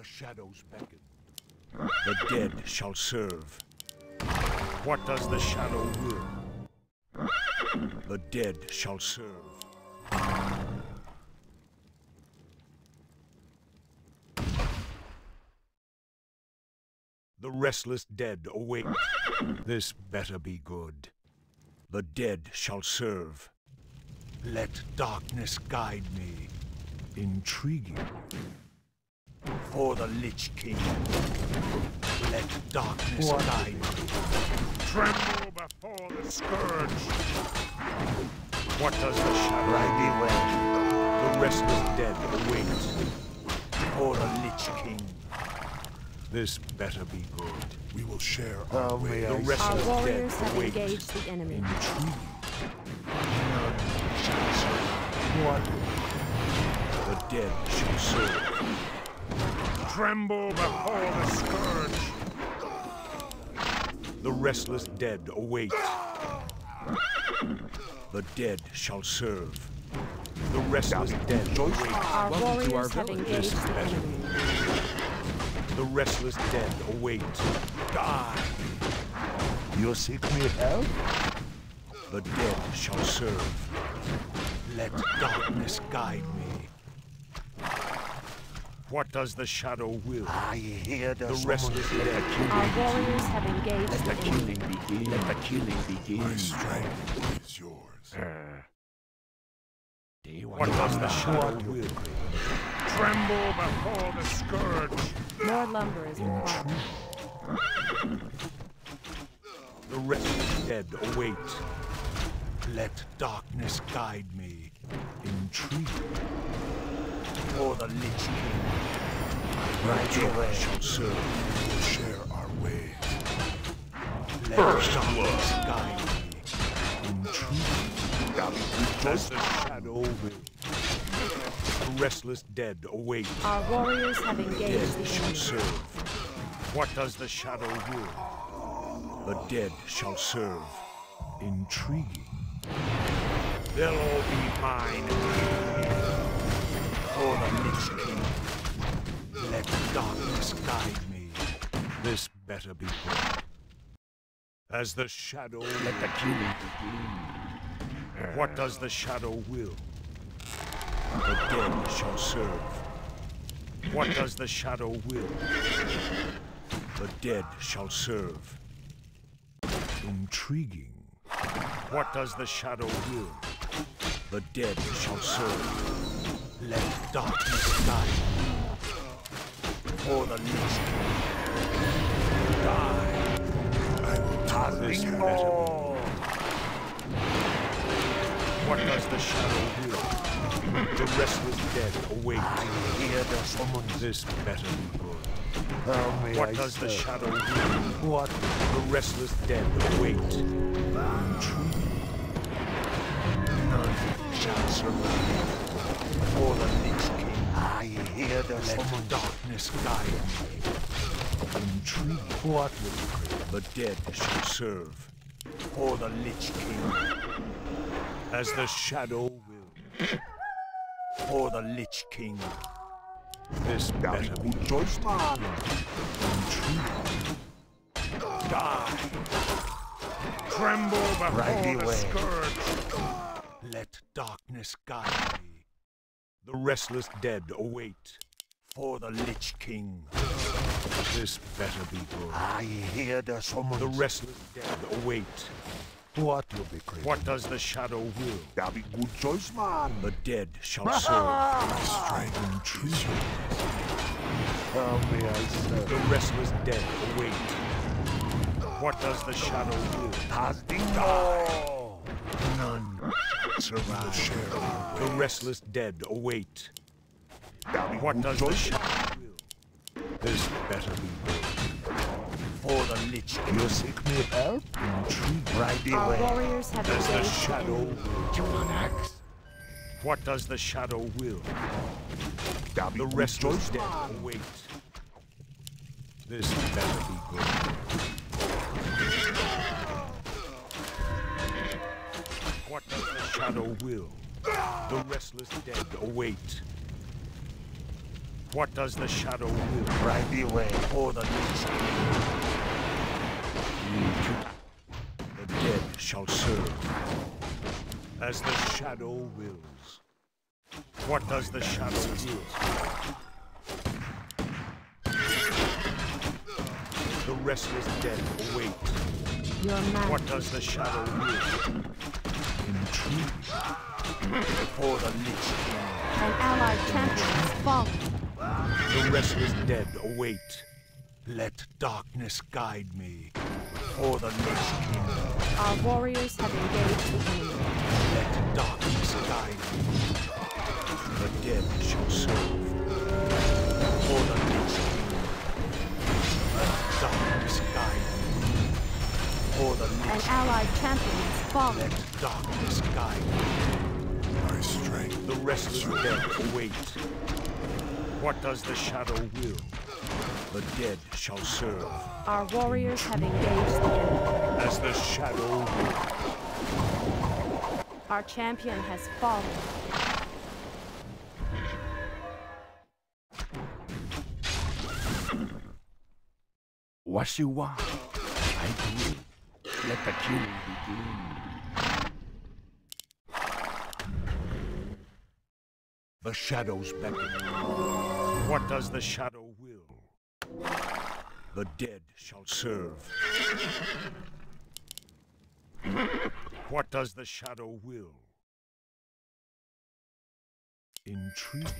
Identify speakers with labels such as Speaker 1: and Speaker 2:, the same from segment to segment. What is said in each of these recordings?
Speaker 1: The shadows beckon. The dead shall serve. What does the shadow will? The dead shall serve. The restless dead await. This better be good. The dead shall serve. Let darkness guide me. Intriguing. For the Lich King. Let darkness guide me. Tremble before the scourge. What does the shadow do? The restless dead await. For the Lich King. This better be good. We will share our way. The restless
Speaker 2: Our
Speaker 1: dead
Speaker 2: warriors have
Speaker 1: await.
Speaker 2: engaged the enemy.
Speaker 1: Intriguing. What? The dead shall serve. Tremble before the scourge. The restless dead await. The dead shall serve. The restless dead await.
Speaker 2: Our warriors have engaged the enemy.
Speaker 1: The restless dead await. Die!
Speaker 3: You seek me help?
Speaker 1: The dead shall serve. Let darkness guide me. What does the shadow will?
Speaker 3: I hear the
Speaker 1: restless dead.
Speaker 2: Our warriors have engaged
Speaker 3: Let the
Speaker 2: the enemy.
Speaker 3: killing begin. Let the killing begin.
Speaker 1: My strength is yours.
Speaker 3: What
Speaker 1: does the shadow will? Tremble before the scourge.
Speaker 2: More lumber is required.
Speaker 1: The restless dead await. Let darkness guide me. Intrigue. For the Lich King.
Speaker 3: Right away.
Speaker 1: Shall serve. We will share our way. Let darkness guide me. Intrigue. As the shadow will. The restless dead await.
Speaker 2: Our warriors have engaged
Speaker 1: Dead
Speaker 2: the
Speaker 1: shall
Speaker 2: enemy.
Speaker 1: serve. What does the shadow will? The dead shall serve. Intriguing. They'll all be mine. For the Lich King. Let darkness guide me. This better be good. As the shadow.
Speaker 3: Let the killing begin.
Speaker 1: What does the shadow will? The dead shall serve. What does the shadow will? The dead shall serve. Intriguing. What does the shadow will? The dead shall serve. Let darkness guide me. For the Lich King. Die. I will take this better. What does the shadow will? The restless dead await.
Speaker 3: I hear the summons.
Speaker 1: This better be good.
Speaker 3: How may
Speaker 1: What
Speaker 3: I
Speaker 1: does the
Speaker 3: serve?
Speaker 1: shadow will?
Speaker 3: What?
Speaker 1: The restless dead await. Intrigue. None shall survive. For the Lich King.
Speaker 3: I hear the
Speaker 1: Let
Speaker 3: summons.
Speaker 1: darkness guide me. Intrigue.
Speaker 3: What?
Speaker 1: The dead shall serve. For the Lich King. As the shadow will. For the Lich King. This better be
Speaker 3: Good choice, man.
Speaker 1: intrigue. Die. Tremble before
Speaker 3: Right
Speaker 1: the
Speaker 3: away.
Speaker 1: scourge. Let darkness guide me. The restless dead await. For the Lich King. This better be good.
Speaker 3: I hear the summons.
Speaker 1: The restless dead await.
Speaker 3: What will be great?
Speaker 1: What does the shadow will?
Speaker 3: That be good choice, man.
Speaker 1: The dead shall serve. Strength intrigue.
Speaker 3: How may I serve?
Speaker 1: The restless dead await. What does the shadow will?
Speaker 3: Has been die.
Speaker 1: None shall survive. The restless dead await.
Speaker 3: That be
Speaker 1: What
Speaker 3: good
Speaker 1: does the
Speaker 3: choice.
Speaker 1: shadow will? This better be good. For the Lich King.
Speaker 3: You seek me help?
Speaker 1: Intrigue.
Speaker 3: Right
Speaker 2: Our
Speaker 3: away.
Speaker 2: warriors have
Speaker 1: As the
Speaker 2: engaged the
Speaker 1: shadow
Speaker 2: enemy.
Speaker 1: will.
Speaker 3: You want axe?
Speaker 1: What does the shadow will?
Speaker 3: That be
Speaker 1: The
Speaker 3: good
Speaker 1: restless
Speaker 3: choice,
Speaker 1: dead
Speaker 3: man.
Speaker 1: await. This better be good. What does the shadow will? The restless dead await. What does the shadow will?
Speaker 3: Right the way.
Speaker 1: For the Lich King. The dead shall serve. As the shadow wills. What does the shadow will? The restless dead await.
Speaker 2: Your man.
Speaker 1: What does the shadow will? Intrigue. For the Lich King.
Speaker 2: An allied champion has fallen.
Speaker 1: The restless dead await. Let darkness guide me. For the Lich King.
Speaker 2: Our warriors have engaged the enemy.
Speaker 1: Let darkness guide me. The dead shall serve. For the Lich King. Let darkness guide me. For the Lich
Speaker 2: An
Speaker 1: King.
Speaker 2: allied champion has fallen.
Speaker 1: Let darkness guide me.
Speaker 3: My strength.
Speaker 1: The restless dead await. What does the shadow will? The dead shall serve.
Speaker 2: Our warriors have engaged the enemy.
Speaker 1: As the shadow will.
Speaker 2: Our champion has fallen.
Speaker 3: What you want? I do. Let the killing begin.
Speaker 1: The shadows beckon. What does the shadow will? The dead shall serve. What does the shadow will? Intriguing.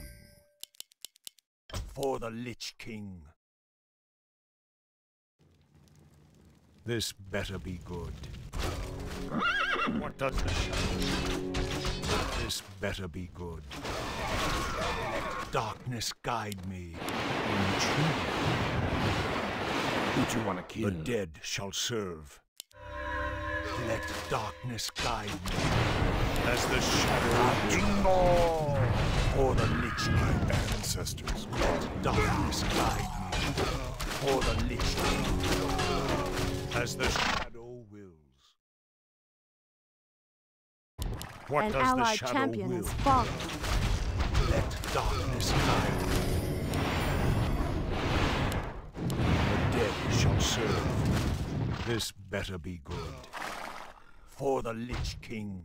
Speaker 1: For the Lich King. This better be good. What does the shadow will? This better be good. Let darkness guide me. Intriguing.
Speaker 3: Who do you want to kill?
Speaker 1: The dead shall serve. Let darkness guide me. As the shadow
Speaker 3: Jingo!
Speaker 1: for the Lich King.
Speaker 3: Ancestors.
Speaker 1: Let darkness guide me. For the Lich King. As the shadow wills. What
Speaker 2: An
Speaker 1: does the
Speaker 2: allied
Speaker 1: shadow
Speaker 2: champion
Speaker 1: will?
Speaker 2: has fallen.
Speaker 1: Let darkness guide me. The dead shall serve. This better be good. For the Lich King.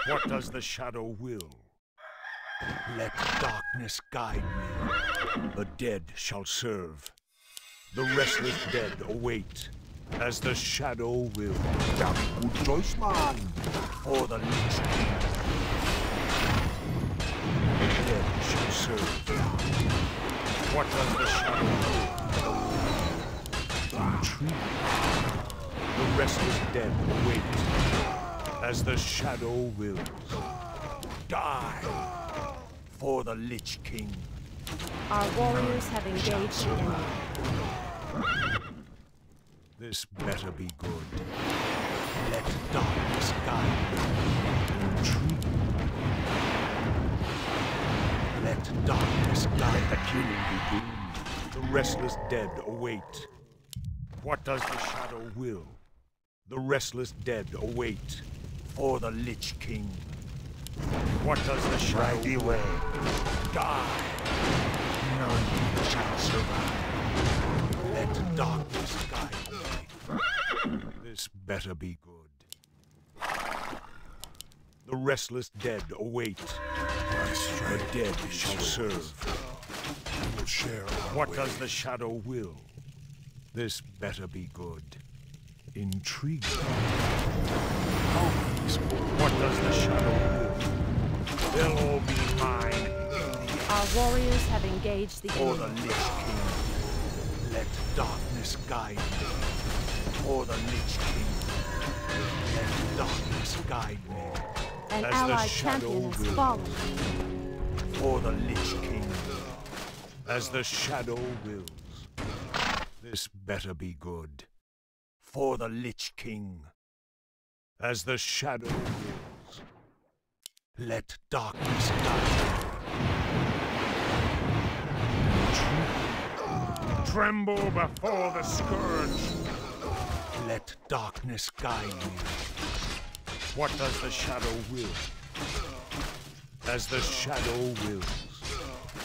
Speaker 1: What does the shadow will? Let darkness guide me. The dead shall serve. The restless dead await. As the shadow will.
Speaker 3: Damn good choice, man.
Speaker 1: For the Lich King. The dead shall serve. What does the shadow will? Intrigue. The restless dead await. As the shadow wills. Die. For the Lich King.
Speaker 2: Our warriors have engaged the enemy.
Speaker 1: This better be good. Let darkness guide me. Intrigue. Let darkness guide
Speaker 3: The killing begin.
Speaker 1: The restless dead await. What does the shadow will? The restless dead await. For the Lich King. What does the shadow
Speaker 3: Right the way.
Speaker 1: die? None shall survive. Let darkness guide me. This better be good. The restless dead await.
Speaker 3: My
Speaker 1: The
Speaker 3: strength.
Speaker 1: dead shall serve.
Speaker 3: We will share our
Speaker 1: What
Speaker 3: way.
Speaker 1: does the shadow will? This better be good. Intriguing. What does the shadow will? They'll all be mine.
Speaker 2: Our warriors have engaged the
Speaker 1: For the
Speaker 2: enemy.
Speaker 1: Lich King. Let darkness guide me. For the Lich King. Let darkness guide me.
Speaker 2: An
Speaker 1: As the
Speaker 2: allied
Speaker 1: shadow
Speaker 2: champion has
Speaker 1: will.
Speaker 2: fallen.
Speaker 1: For the Lich King. As the shadow wills. This better be good. For the Lich King. As the shadow wills. Let darkness guide me. Tremble before the scourge. Let darkness guide me. What does the shadow will? As the shadow wills.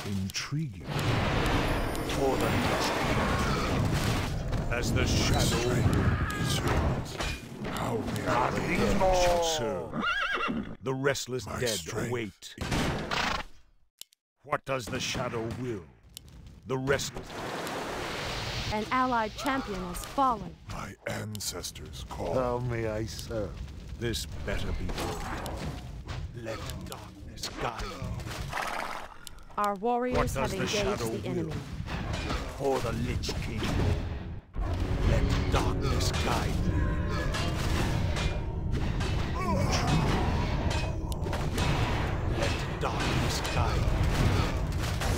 Speaker 1: Intriguing. For the Lich King. As the shadow
Speaker 3: is yours. How may I
Speaker 1: the dead shall serve. The restless
Speaker 3: My
Speaker 1: dead
Speaker 3: strength.
Speaker 1: await. What does the shadow will? The restless.
Speaker 2: An allied champion has fallen.
Speaker 3: My ancestors call?
Speaker 1: How may I serve? This better be good. Let darkness guide me.
Speaker 2: Our
Speaker 1: What
Speaker 2: warriors
Speaker 1: does
Speaker 2: have
Speaker 1: the
Speaker 2: engaged
Speaker 1: shadow
Speaker 2: the enemy.
Speaker 1: will? For the Lich King. Let darkness guide me. Let darkness guide me.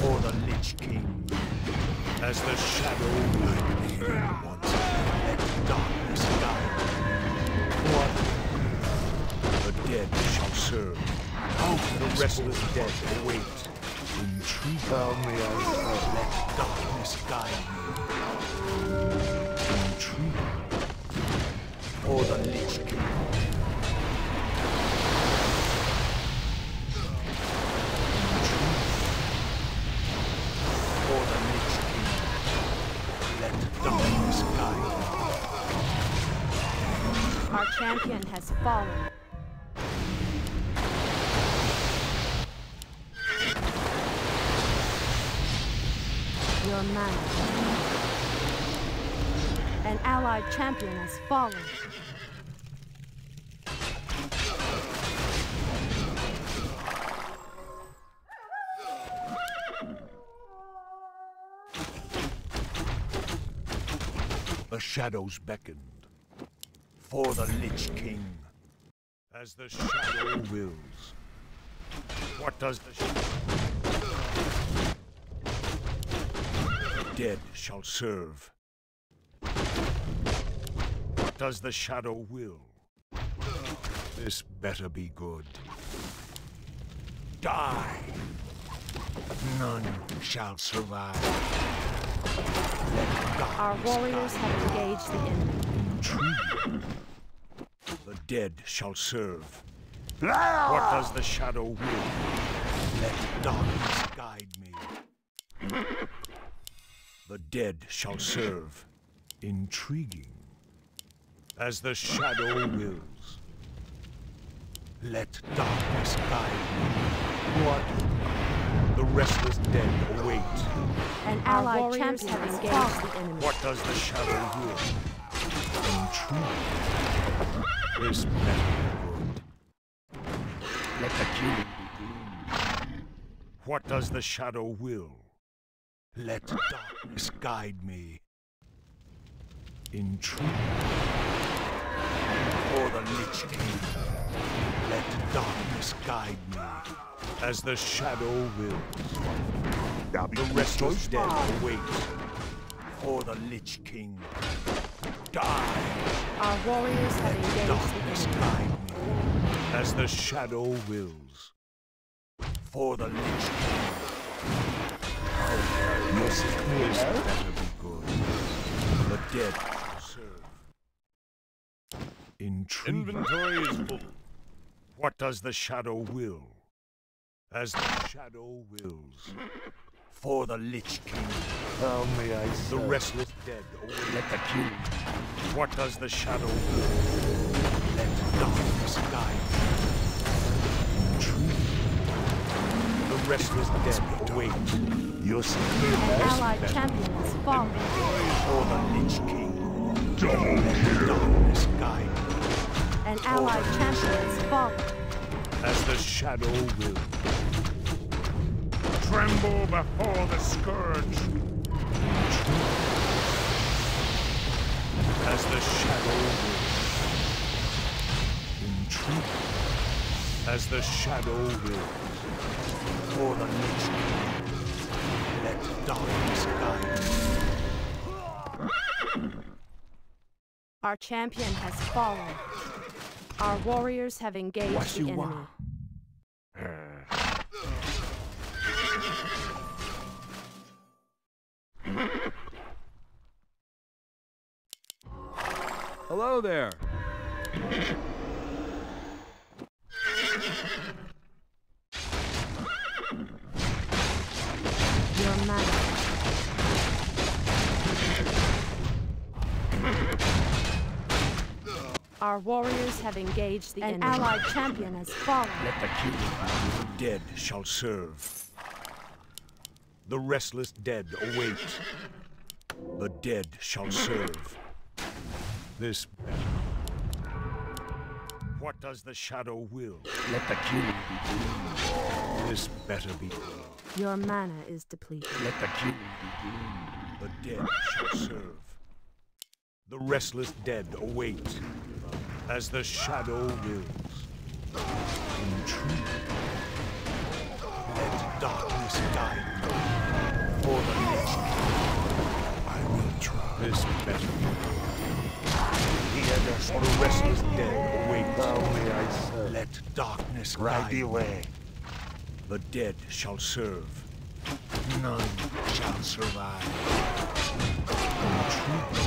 Speaker 1: For the Lich King. As the shadow will. Let darkness guide me. What? The dead shall serve. The restless dead await. Intrigue. How may I serve? Let darkness guide me. Intrigue. For the Lich King. Intrigue. For the Lich King. Let darkness guide me.
Speaker 2: Our champion has fallen. Your mana. An allied champion has fallen.
Speaker 1: The shadows beckoned. For the Lich King. As the shadow wills. What does the dead shall serve? What does the shadow will? This better be good. Die! None shall survive. Let
Speaker 2: Our
Speaker 1: darkness
Speaker 2: warriors
Speaker 1: guide
Speaker 2: have engaged the enemy.
Speaker 1: Intrigue. The dead shall serve. What does the shadow will? Let darkness guide me. The dead shall serve. Intriguing. As the shadow wills. Let darkness guide me. What? The restless dead await.
Speaker 2: An allied champion has engaged the enemy.
Speaker 1: What does the shadow will? Intrigue. This better be good.
Speaker 3: Let the killing begin.
Speaker 1: What does the shadow will? Let darkness guide me. Intrigue. For the Lich King. Let darkness guide me. As the shadow wills. The restless dead await. For the Lich King. Die!
Speaker 2: Our warriors have engaged
Speaker 1: Darkness
Speaker 2: the enemy.
Speaker 1: guide me. As the shadow wills. For the Lich King. This better be good. The dead shall serve. Intrigue.
Speaker 4: Inventory is full.
Speaker 1: What does the shadow will? As the shadow wills. For the Lich King. How may I serve? The restless dead await.
Speaker 3: Let the killing.
Speaker 1: What does the shadow will? Let darkness guide me. Intrigue. The restless dead await. Your
Speaker 2: An
Speaker 1: secret
Speaker 2: allied champion has fallen.
Speaker 1: for the Lich King. Let darkness guide me.
Speaker 2: An allied champion has fallen.
Speaker 1: As the shadow will.
Speaker 4: Tremble before the scourge.
Speaker 1: As the shadow will. Intrigue. As the shadow will. For the Lich King. Let darkness guide me.
Speaker 2: Our champion has fallen. Our warriors have engaged
Speaker 3: What
Speaker 2: the
Speaker 3: you
Speaker 2: enemy.
Speaker 3: want?
Speaker 4: Hello there.
Speaker 2: Our warriors have engaged the enemy. An allied champion has fallen.
Speaker 3: Let the killing begin.
Speaker 1: The dead shall serve. The restless dead await. The dead shall serve. This. What does the shadow will?
Speaker 3: Let the killing begin.
Speaker 1: This better be.
Speaker 2: Your mana is depleted.
Speaker 3: Let the killing begin.
Speaker 1: The dead shall serve. The restless dead await, as the shadow wills. Intrigue. Let darkness guide me. For the Lich King, I will try. This better be. The restless dead await.
Speaker 3: Thou may I serve.
Speaker 1: Let darkness
Speaker 3: Right
Speaker 1: guide me.
Speaker 3: away.
Speaker 1: The dead shall serve. None shall survive. Intrigue.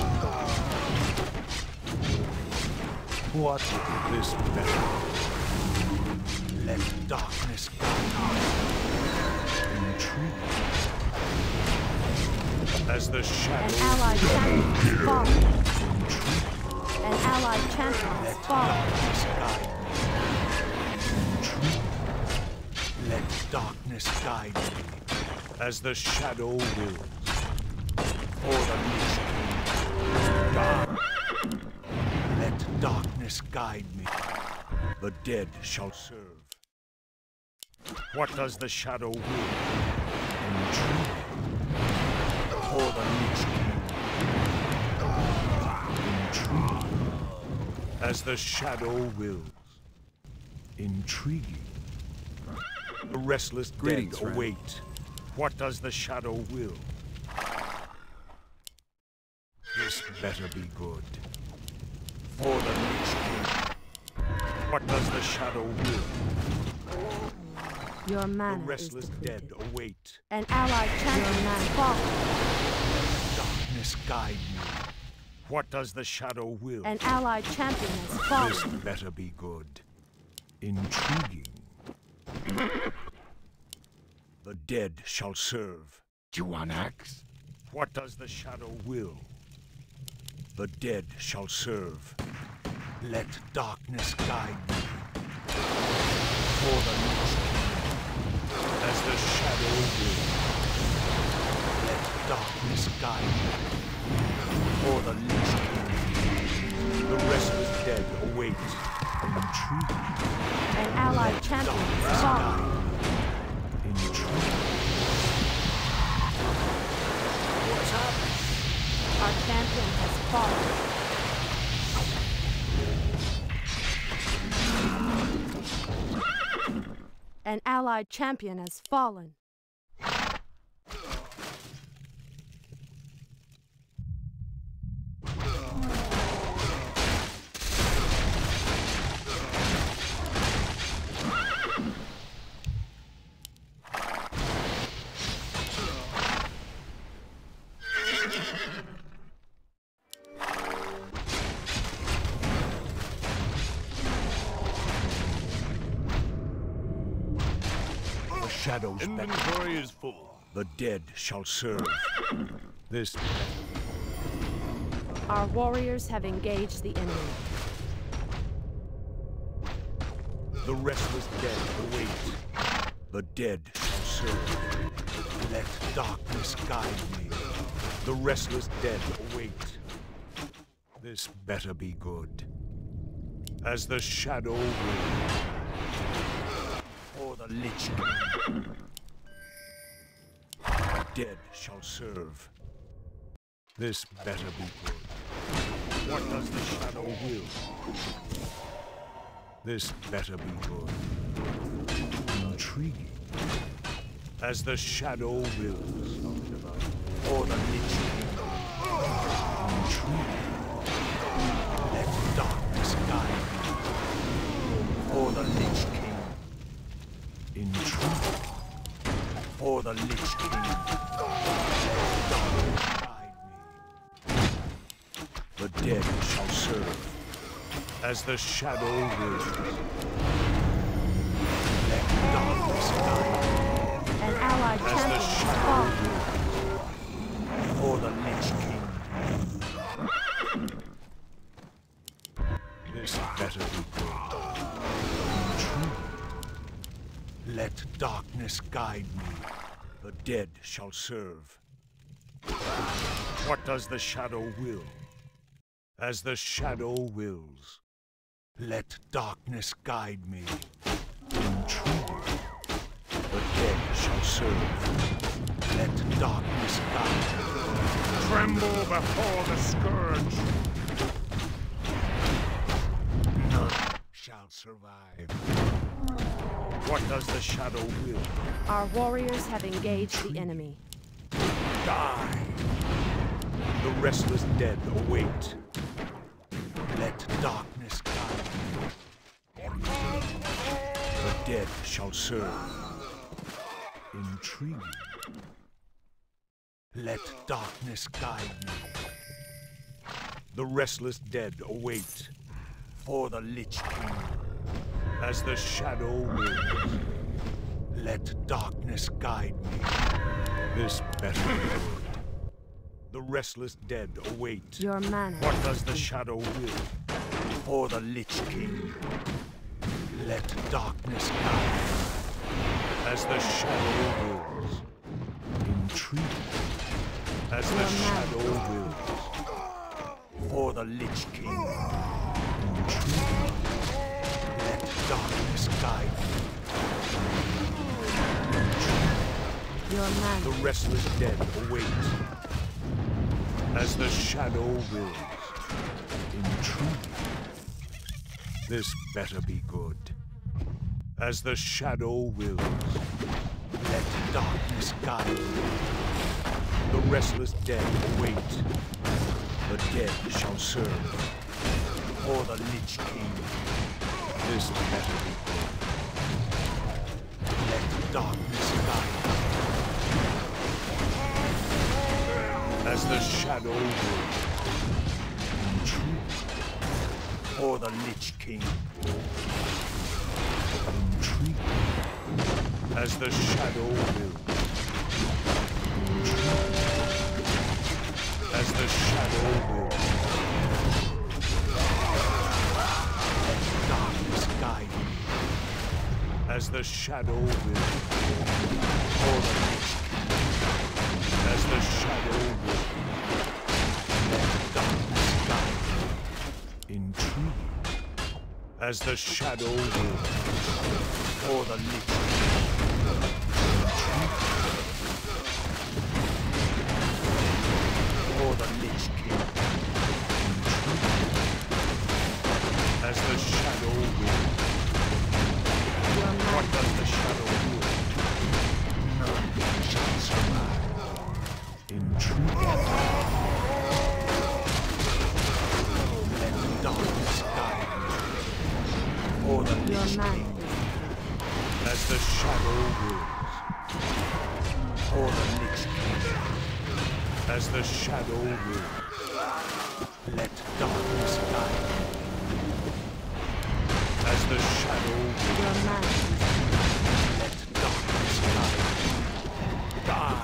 Speaker 1: What will this better? Let darkness guide. Intrigue. As the shadow.
Speaker 2: An allied champion has fallen. An allied champion has fallen.
Speaker 1: Darkness guide. Intrigue. Let darkness guide me, as the shadow wills. For the Lich King. Dark. Let darkness guide me. The dead shall serve. What does the shadow will? Intrigue. For the Lich King. Intrigue. As the shadow wills. Intriguing. The restless dead await. What does the shadow will? This better be good. For the Lich King. What does the shadow will?
Speaker 2: Your
Speaker 1: The
Speaker 2: mana is
Speaker 1: restless
Speaker 2: depleted.
Speaker 1: dead await.
Speaker 2: An allied champion has fallen.
Speaker 1: Darkness guide me. What does the shadow will?
Speaker 2: An allied champion has
Speaker 1: This
Speaker 2: fallen.
Speaker 1: better be good. Intriguing. The dead shall serve.
Speaker 3: Do you want axe?
Speaker 1: What does the shadow will? The dead shall serve. Let darkness guide me. For the Lich King, as the shadow will. Let darkness guide me. For the Lich King, the restless dead await. Intrigue.
Speaker 2: An allied champion has fallen.
Speaker 1: Intrigue.
Speaker 2: What's up? Our champion has fallen. An allied champion has fallen.
Speaker 1: Shadows beckon.
Speaker 4: Inventory is full.
Speaker 1: The dead shall serve. This.
Speaker 2: Our warriors have engaged the enemy.
Speaker 1: The restless dead await. The dead shall serve. Let darkness guide me. The restless dead await. This better be good. As the shadow will. For the Lich King. The dead shall serve. This better be good. What does the shadow will? This better be good. Intriguing. As the shadow wills. For the Lich King. Intriguing. Let darkness guide me. For the Lich King. Intrigue. For the Lich King. Let darkness guide me. The dead shall serve. As the shadow wills. Let darkness guide me.
Speaker 2: An allied
Speaker 1: As
Speaker 2: champion
Speaker 1: the
Speaker 2: has
Speaker 1: shadow
Speaker 2: fallen.
Speaker 1: wills. For the Lich King. This darkness guide me, the dead shall serve. What does the shadow will? As the shadow wills. Let darkness guide me. Intriguing. The dead shall serve. Let darkness guide me.
Speaker 4: Tremble before the scourge.
Speaker 1: None shall survive. What does the shadow will?
Speaker 2: Our warriors have engaged the enemy.
Speaker 1: Die! The restless dead await. Let darkness guide me. The dead shall serve. Intriguing. Let darkness guide me. The restless dead await. For the Lich King. As the shadow wills. Let darkness guide me. This better be good. The restless dead await.
Speaker 2: Your manner.
Speaker 1: What does the shadow will? For the Lich King. Let darkness guide me. As the shadow wills. Intriguing. As the shadow wills. For the Lich King. Intriguing. Let darkness guide me.
Speaker 2: Your manner.
Speaker 1: The restless dead await. As the shadow wills. Intriguing. This better be good. As the shadow wills. Let darkness guide me. The restless dead await. The dead shall serve. For the Lich King. This better be good. Let darkness guide me. As the shadow wills. Intriguing. For the Lich King. Intriguing. As the shadow wills. Intriguing. As the shadow wills. Let darkness guide me. As the shadow wills. For the Lich King. As the shadow wills. Let darkness guide me. Intriguing. As the shadow wills. For the Lich King. For the Lich King. Intriguing. As the shadow wills. What does the shadow will? None shall survive. Intriguing. Let darkness guide me. For the Lich King. As the shadow wills. For the Lich King. As the shadow wills. Let darkness guide me. As the shadow wills.
Speaker 2: Your manner.
Speaker 1: Let darkness guide me. Die!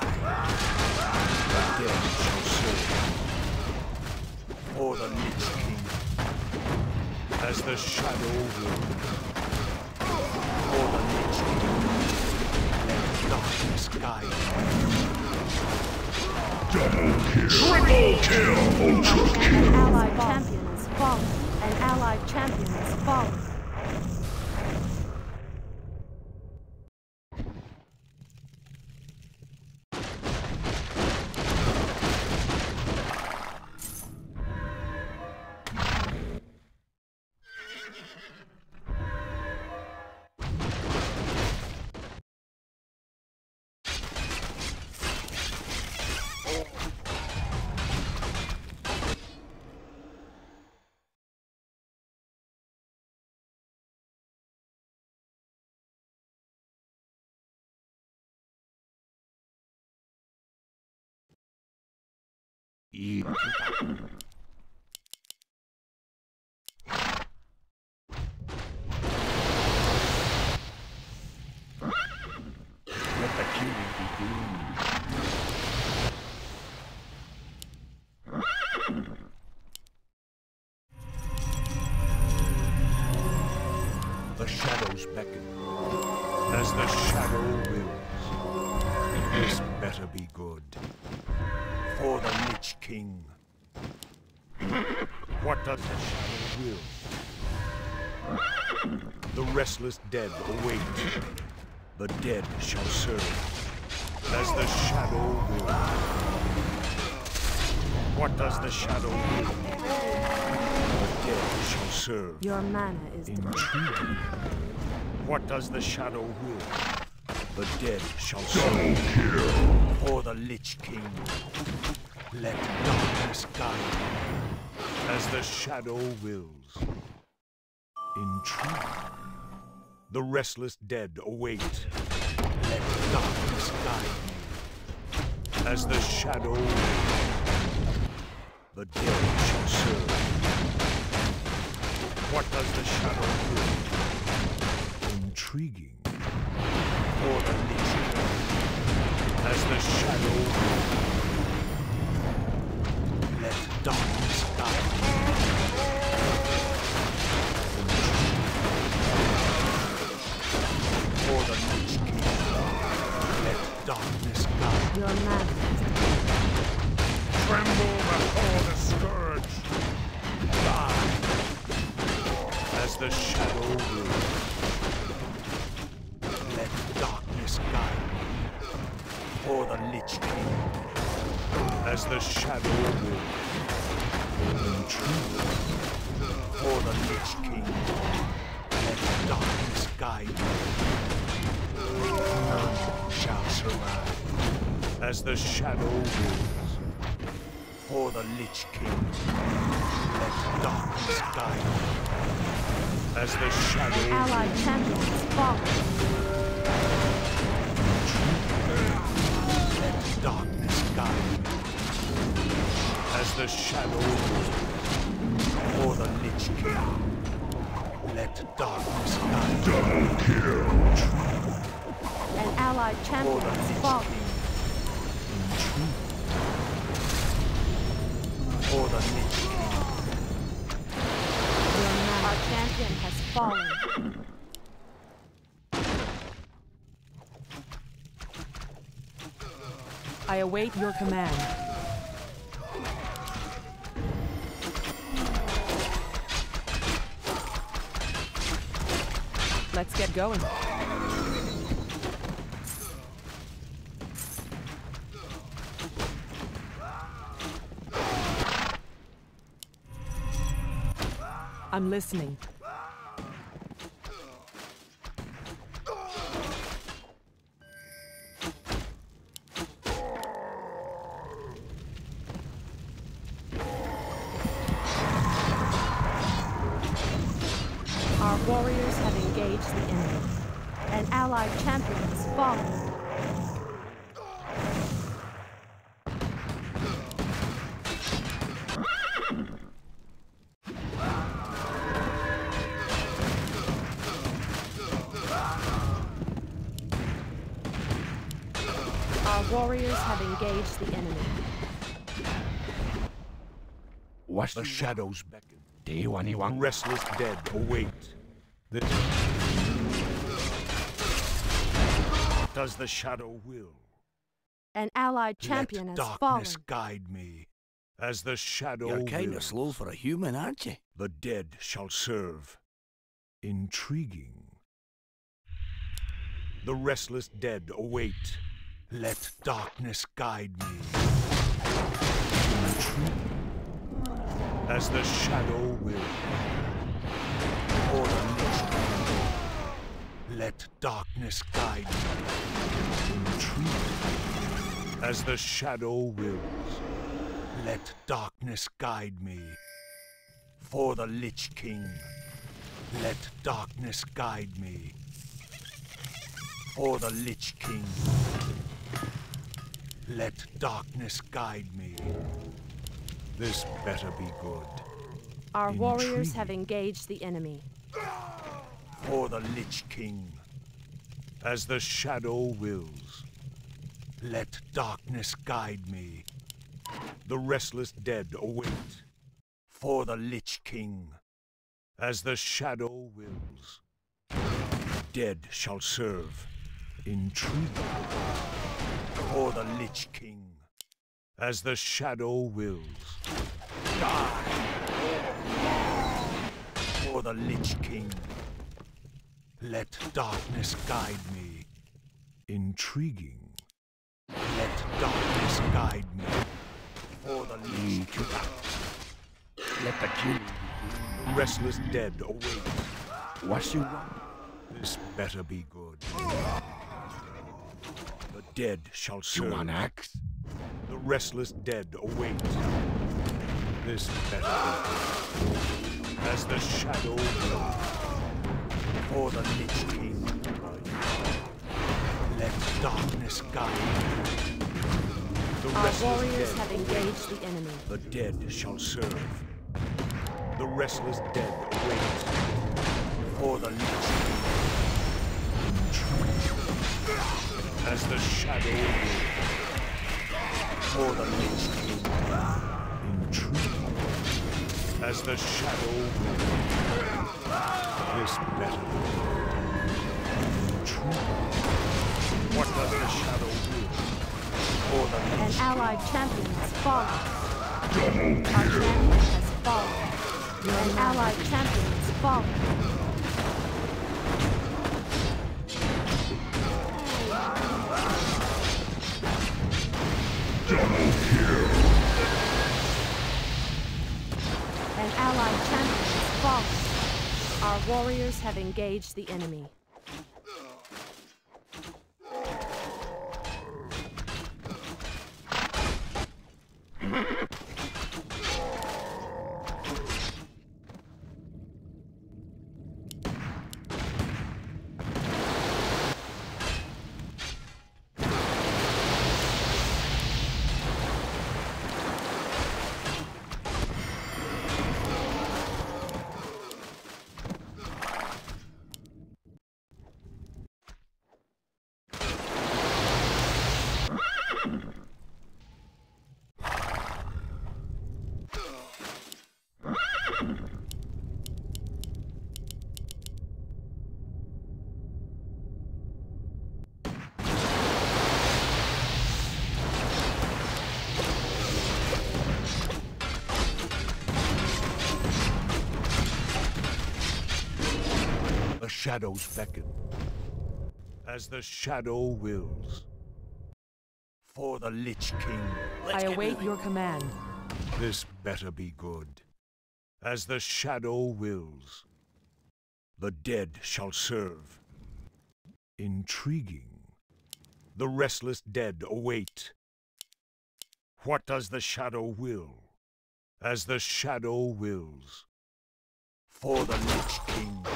Speaker 1: The dead shall serve. For the Lich King. As the shadow wills. For the Lich King. Let darkness guide me.
Speaker 3: Double kill. Triple kill. Ultra kill.
Speaker 2: An allied champion has fallen. An allied champion has fallen.
Speaker 3: Eat. Let the killing begin.
Speaker 1: The shadows beckon. As the shadow wills. This better be good. For the Lich King. What does the shadow will? The restless dead await. The dead shall serve. As the shadow will. What does the shadow will? The dead shall serve.
Speaker 2: Your mana is
Speaker 1: Intriguing. What does the shadow will? The dead shall serve. For the Lich King. Let darkness guide as the shadow wills. Intrigue. The restless dead await. Let darkness guide me as the shadow wills. The dead shall serve. What does the shadow will? Intriguing. For the Lich King as the shadow wills. Let darkness guide me. For the Lich King, let darkness guide me.
Speaker 2: your mana.
Speaker 4: Tremble before the scourge.
Speaker 1: Die as the shadow will. Let darkness guide me. For the Lich King, as the shadow will. Intrigue. For the Lich King, let darkness guide me. None shall survive, as the shadow wills. For the Lich King, let darkness guide me. As the shadow
Speaker 2: An allied
Speaker 1: wills.
Speaker 2: champion has fallen.
Speaker 1: Let darkness guide me. As the shadow wills. For the Lich King, let darkness guide me. Double kill.
Speaker 2: An allied
Speaker 1: For
Speaker 2: champion
Speaker 1: the
Speaker 2: has
Speaker 1: Lich
Speaker 2: fallen.
Speaker 1: King. For the Lich King.
Speaker 2: Our champion has fallen.
Speaker 5: I await your command. Let's get going. I'm listening.
Speaker 2: Our warriors have engaged the enemy. An allied champion has fallen. Our warriors have engaged the enemy.
Speaker 3: What's
Speaker 1: The shadows beckon.
Speaker 3: the one you
Speaker 1: The
Speaker 3: want?
Speaker 1: restless dead await. Does the shadow will?
Speaker 2: An allied champion
Speaker 1: Let
Speaker 2: has
Speaker 1: darkness
Speaker 2: fallen.
Speaker 1: guide me, as the shadow
Speaker 6: You're kind
Speaker 1: wills.
Speaker 6: of slow for a human, aren't you?
Speaker 1: The dead shall serve. Intriguing. The restless dead await. Let darkness guide me. Intriguing. As the shadow will. For the Lich King. Let darkness guide me. Intriguing. As the shadow wills. Let darkness guide me. For the Lich King. Let darkness guide me. For the Lich King. Let darkness guide me. This better be good.
Speaker 2: Our warriors
Speaker 1: Intriguing.
Speaker 2: have engaged the enemy.
Speaker 1: For the Lich King. As the shadow wills. Let darkness guide me. The restless dead await. For the Lich King. As the shadow wills. Dead shall serve. Intriguing. For the Lich King. As the shadow wills. Die! For the Lich King. Let darkness guide me. Intriguing. Let darkness guide me. For the Lich King.
Speaker 3: Let the killing begin.
Speaker 1: Restless dead await.
Speaker 3: What you want?
Speaker 1: This better be good. The dead shall
Speaker 3: You
Speaker 1: serve.
Speaker 3: want axe?
Speaker 1: The restless dead await. This better be good. As the shadow wills. For the Lich King. Let darkness guide you. The
Speaker 2: Our
Speaker 1: restless
Speaker 2: warriors
Speaker 1: dead
Speaker 2: have engaged the enemy.
Speaker 1: The dead shall serve. The restless dead await. For the Lich King. As the shadow wills. For the Lich King. Intrigue. As the shadow wills. This better. Intrigue. What does the shadow will? For the
Speaker 2: An
Speaker 1: Lich
Speaker 2: allied champion has fallen. Our champion has fallen. An allied champion has fallen. An allied champion has fallen. Our warriors have engaged the enemy.
Speaker 1: The shadows beckon. As the shadow wills. For the Lich King.
Speaker 5: I await your command.
Speaker 1: This better be good. As the shadow wills. The dead shall serve. Intriguing. The restless dead await. What does the shadow will? As the shadow wills. For the Lich King.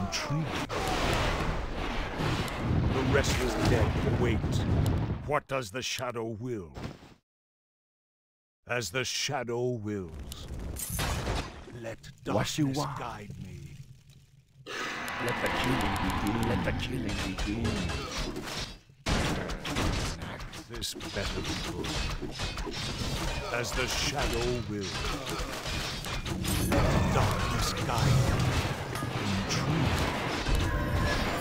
Speaker 1: Intriguing. The restless dead await. What does the shadow will? As the shadow wills. Let
Speaker 3: What you
Speaker 1: darkness
Speaker 3: want?
Speaker 1: guide me.
Speaker 3: Let the killing begin. Let the killing begin.
Speaker 1: This better be good. As the shadow wills. Let darkness guide me. Intrigue.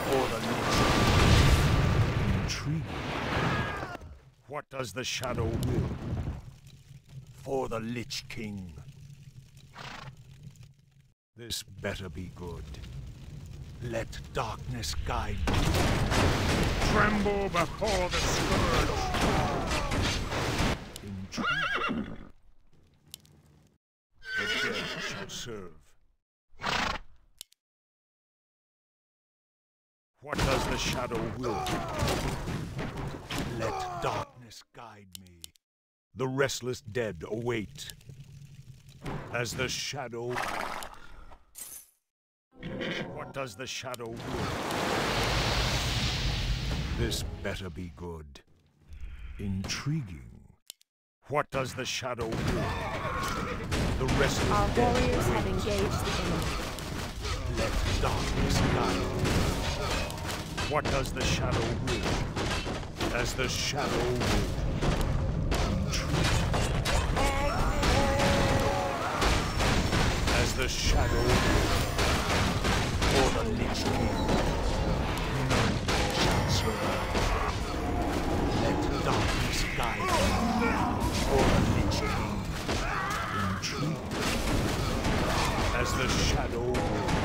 Speaker 1: For the Lich King. Intrigue. What does the shadow will? For the Lich King. This better be good. Let darkness guide me.
Speaker 4: Tremble before the scourge.
Speaker 1: Intrigue. The dead shall serve. What does the shadow will? Let darkness guide me. The restless dead await. As the shadow... What does the shadow will? This better be good. Intriguing. What does the shadow will? The restless
Speaker 2: Our
Speaker 1: dead
Speaker 2: warriors have
Speaker 1: await.
Speaker 2: engaged the enemy.
Speaker 1: Let darkness guide me. What does the shadow will? As the shadow will. Intrigue. As the shadow will. For the Lich King. None shall survive. Let shadow.